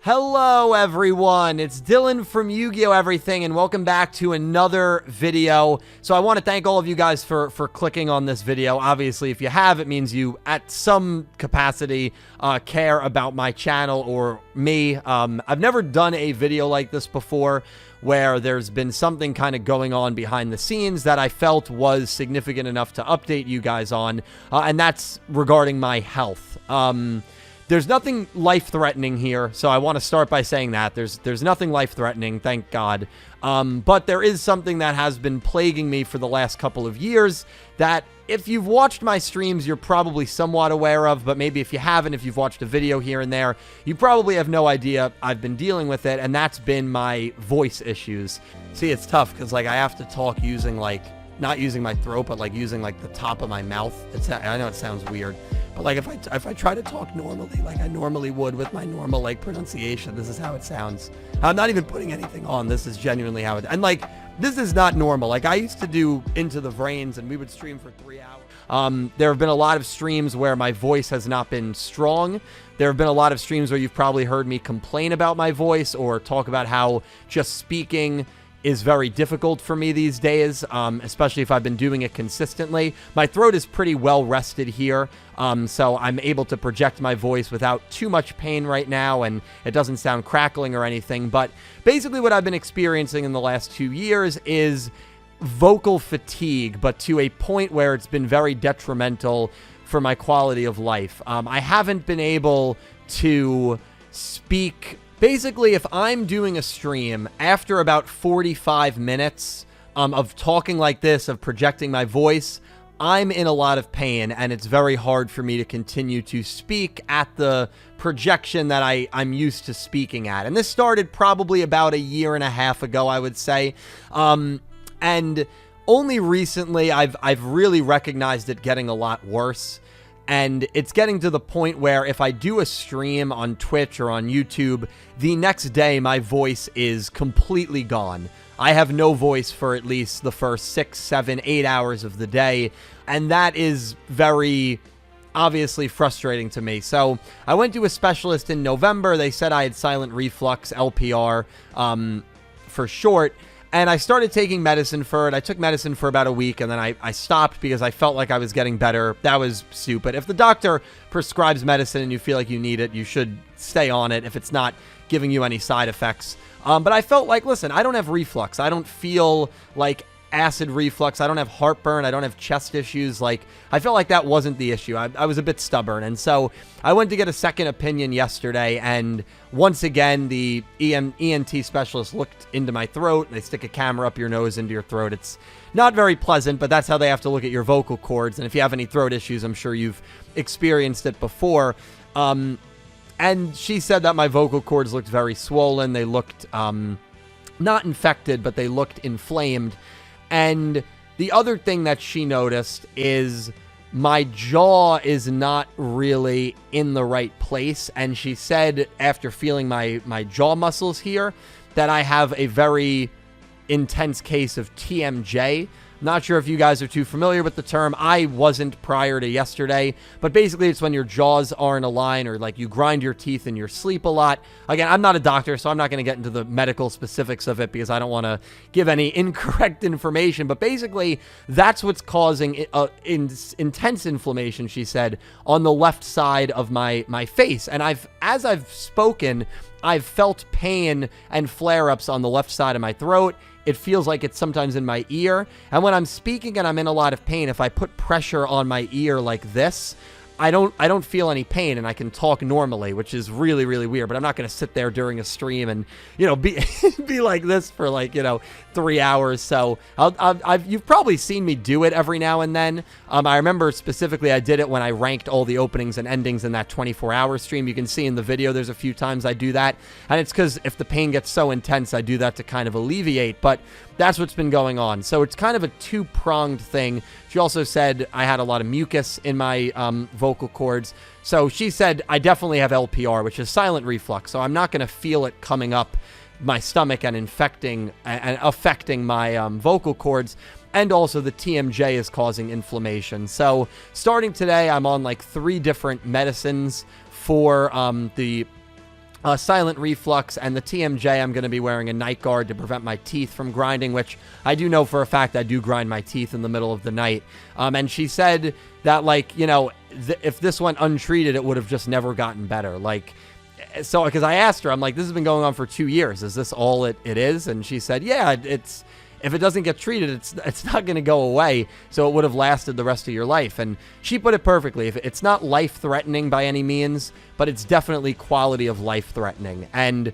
Hello everyone, it's Dylan from Yu-Gi-Oh! Everything, and welcome back to another video. So I want to thank all of you guys for clicking on this video. Obviously, if you have, it means you, at some capacity, care about my channel or me. I've never done a video like this before, where there's been something kind of going on behind the scenes that I felt was significant enough to update you guys on, and that's regarding my health. There's nothing life-threatening here, so I want to start by saying that. There's nothing life-threatening, thank God. But there is something that has been plaguing me for the last couple of years that if you've watched my streams, you're probably somewhat aware of, but maybe if you haven't, if you've watched a video here and there, you probably have no idea I've been dealing with it, and that's been my voice issues. See, it's tough, because, like, I have to talk using, like, not using my throat, but, like, using, like, the top of my mouth. I know it sounds weird. But, like, if I try to talk normally, like I normally would with my normal, like, pronunciation, this is how it sounds. I'm not even putting anything on. This is genuinely how it... And, like, this is not normal. Like, I used to do Into the Brains, and we would stream for 3 hours. There have been a lot of streams where my voice has not been strong. There have been a lot of streams where you've probably heard me complain about my voice or talk about how just speaking is very difficult for me these days, especially if I've been doing it consistently. My throat is pretty well rested here, so I'm able to project my voice without too much pain right now, and it doesn't sound crackling or anything. But basically what I've been experiencing in the last 2 years is vocal fatigue, but to a point where it's been very detrimental for my quality of life. I haven't been able to speak. Basically, if I'm doing a stream, after about 45 minutes of talking like this, of projecting my voice, I'm in a lot of pain, and it's very hard for me to continue to speak at the projection that I'm used to speaking at. And this started probably about 1.5 years ago, I would say. And only recently I've really recognized it getting a lot worse. And it's getting to the point where if I do a stream on Twitch or on YouTube, the next day my voice is completely gone. I have no voice for at least the first 6, 7, 8 hours of the day, and that is very obviously frustrating to me. So I went to a specialist in November. They said I had silent reflux, LPR for short. And I started taking medicine for it. I took medicine for about a week, and then I stopped because I felt like I was getting better. That was stupid. If the doctor prescribes medicine and you feel like you need it, you should stay on it if it's not giving you any side effects. But I felt like, listen, I don't have reflux. I don't feel like acid reflux. I don't have heartburn. I don't have chest issues. Like, I felt like that wasn't the issue. I was a bit stubborn. And so I went to get a second opinion yesterday, and once again, the ENT specialist looked into my throat. They stick a camera up your nose into your throat. It's not very pleasant, but that's how they have to look at your vocal cords. And if you have any throat issues, I'm sure you've experienced it before. And she said that my vocal cords looked very swollen. They looked not infected, but they looked inflamed. And the other thing that she noticed is my jaw is not really in the right place. And she said, after feeling my jaw muscles here, that I have a very intense case of TMJ. Not sure if you guys are too familiar with the term. I wasn't prior to yesterday, but basically it's when your jaws aren't aligned, or like you grind your teeth in your sleep a lot. Again, I'm not a doctor, so I'm not going to get into the medical specifics of it because I don't want to give any incorrect information, but basically that's what's causing intense inflammation, she said, on the left side of my face. And as I've spoken, I've felt pain and flare-ups on the left side of my throat. It feels like it's sometimes in my ear. And when I'm speaking and I'm in a lot of pain, if I put pressure on my ear like this, I don't feel any pain, and I can talk normally, which is really, really weird. But I'm not going to sit there during a stream and, you know, be like this for, like, you know, 3 hours. So you've probably seen me do it every now and then. I remember specifically I did it when I ranked all the openings and endings in that 24-hour stream. You can see in the video there's a few times I do that. And it's because if the pain gets so intense, I do that to kind of alleviate. But that's what's been going on. So it's kind of a two-pronged thing. She also said I had a lot of mucus in my vocal cords. So she said I definitely have LPR, which is silent reflux. So I'm not going to feel it coming up my stomach and affecting my vocal cords. And also the TMJ is causing inflammation. So starting today, I'm on like 3 different medicines for the silent reflux, and the TMJ, I'm going to be wearing a night guard to prevent my teeth from grinding, which I do know for a fact I do grind my teeth in the middle of the night. And she said that, like, you know, if this went untreated, it would have just never gotten better. Like, so, because I asked her, I'm like, this has been going on for 2 years. Is this all it is? And she said, yeah, it's, if it doesn't get treated, it's not going to go away. So it would have lasted the rest of your life. And she put it perfectly. If it's not life-threatening by any means, but it's definitely quality of life-threatening. And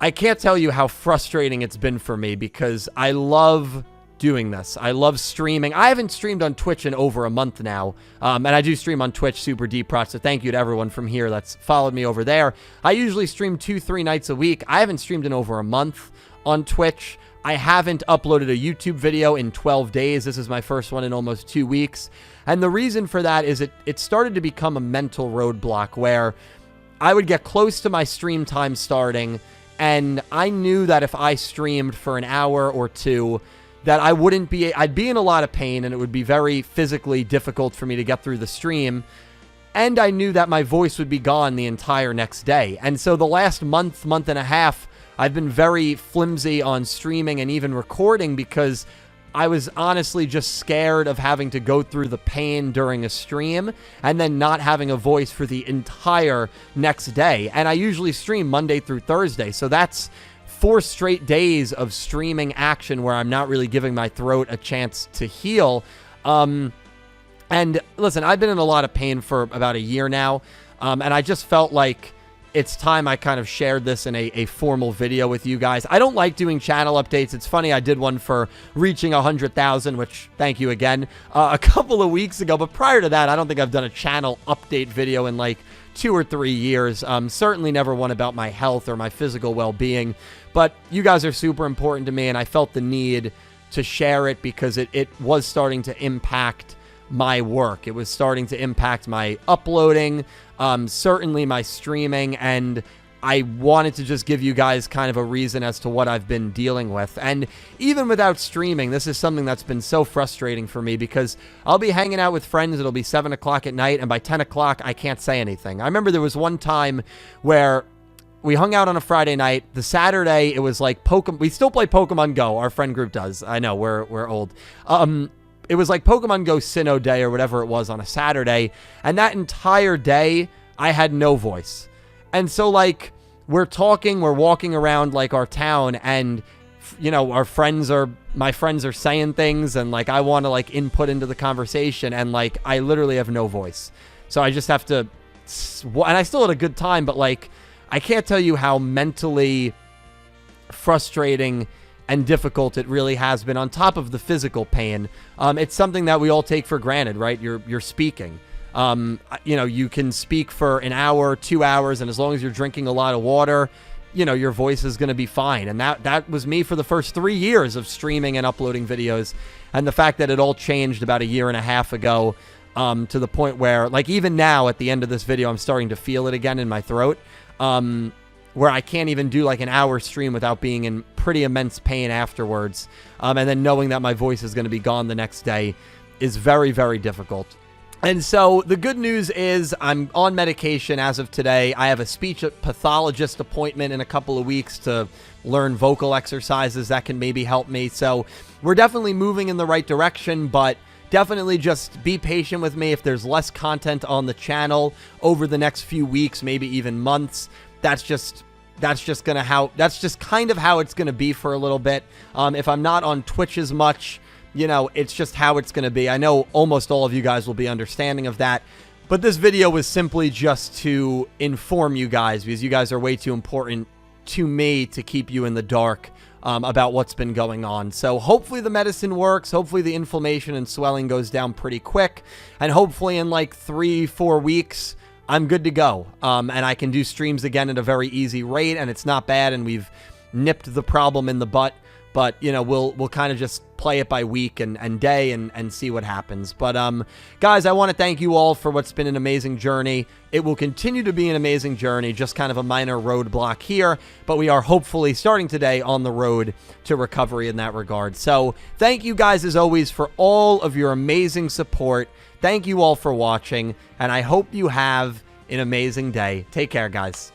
I can't tell you how frustrating it's been for me, because I love doing this. I love streaming. I haven't streamed on Twitch in over a month now. And I do stream on Twitch, Super Deep Prot. So thank you to everyone from here that's followed me over there. I usually stream 2-3 nights a week. I haven't streamed in over a month on Twitch. I haven't uploaded a YouTube video in 12 days. This is my first one in almost 2 weeks. And the reason for that is it started to become a mental roadblock where I would get close to my stream time starting, and I knew that if I streamed for an hour or two, that I'd be in a lot of pain, and it would be very physically difficult for me to get through the stream. And I knew that my voice would be gone the entire next day. And so the last month and a half, I've been very flimsy on streaming and even recording, because I was honestly just scared of having to go through the pain during a stream and then not having a voice for the entire next day. And I usually stream Monday through Thursday, so that's 4 straight days of streaming action where I'm not really giving my throat a chance to heal. And listen, I've been in a lot of pain for about a year now, and I just felt like it's time I kind of shared this in a formal video with you guys. I don't like doing channel updates. It's funny, I did one for reaching 100,000, which, thank you again, a couple of weeks ago. But prior to that, I don't think I've done a channel update video in like 2 or 3 years. Certainly never one about my health or my physical well-being. But you guys are super important to me, and I felt the need to share it because it was starting to impact my work. It was starting to impact my uploading, certainly my streaming, and I wanted to just give you guys kind of a reason as to what I've been dealing with. And even without streaming, this is something that's been so frustrating for me, because I'll be hanging out with friends, it'll be 7 o'clock at night, and by 10 o'clock, I can't say anything. I remember there was one time where we hung out on a Friday night. The Saturday, it was like Pokemon. We still play Pokemon Go. Our friend group does. I know, we're old. It was like Pokemon Go Sinnoh Day or whatever it was on a Saturday. And that entire day, I had no voice. And so, like, we're talking, we're walking around, like, our town, and, you know, my friends are saying things, and, like, I want to, like, input into the conversation, and, like, I literally have no voice. So I just have to, and I still had a good time, but, like, I can't tell you how mentally frustrating and difficult it really has been, on top of the physical pain. It's something that we all take for granted, right? You're speaking. You know, you can speak for an hour, 2 hours, and as long as you're drinking a lot of water, you know, your voice is going to be fine. And that was me for the first 3 years of streaming and uploading videos. And the fact that it all changed about a year and a half ago, to the point where, like, even now at the end of this video, I'm starting to feel it again in my throat. Where I can't even do like an hour stream without being in pretty immense pain afterwards. And then knowing that my voice is going to be gone the next day is very, very difficult. And so the good news is I'm on medication as of today. I have a speech pathologist appointment in a couple of weeks to learn vocal exercises that can maybe help me. So we're definitely moving in the right direction, but definitely just be patient with me. If there's less content on the channel over the next few weeks, maybe even months, that's just kind of how it's going to be for a little bit. If I'm not on Twitch as much, you know, it's just how it's going to be. I know almost all of you guys will be understanding of that, but this video was simply just to inform you guys, because you guys are way too important to me to keep you in the dark about what's been going on. So hopefully the medicine works. Hopefully the inflammation and swelling goes down pretty quick, and hopefully in like 3-4 weeks, I'm good to go, and I can do streams again at a very easy rate, and it's not bad, and we've nipped the problem in the butt. But, you know, we'll kind of just play it by week and day and see what happens. But, guys, I want to thank you all for what's been an amazing journey. It will continue to be an amazing journey, just kind of a minor roadblock here. But we are hopefully starting today on the road to recovery in that regard. So thank you guys, as always, for all of your amazing support. Thank you all for watching, and I hope you have an amazing day. Take care, guys.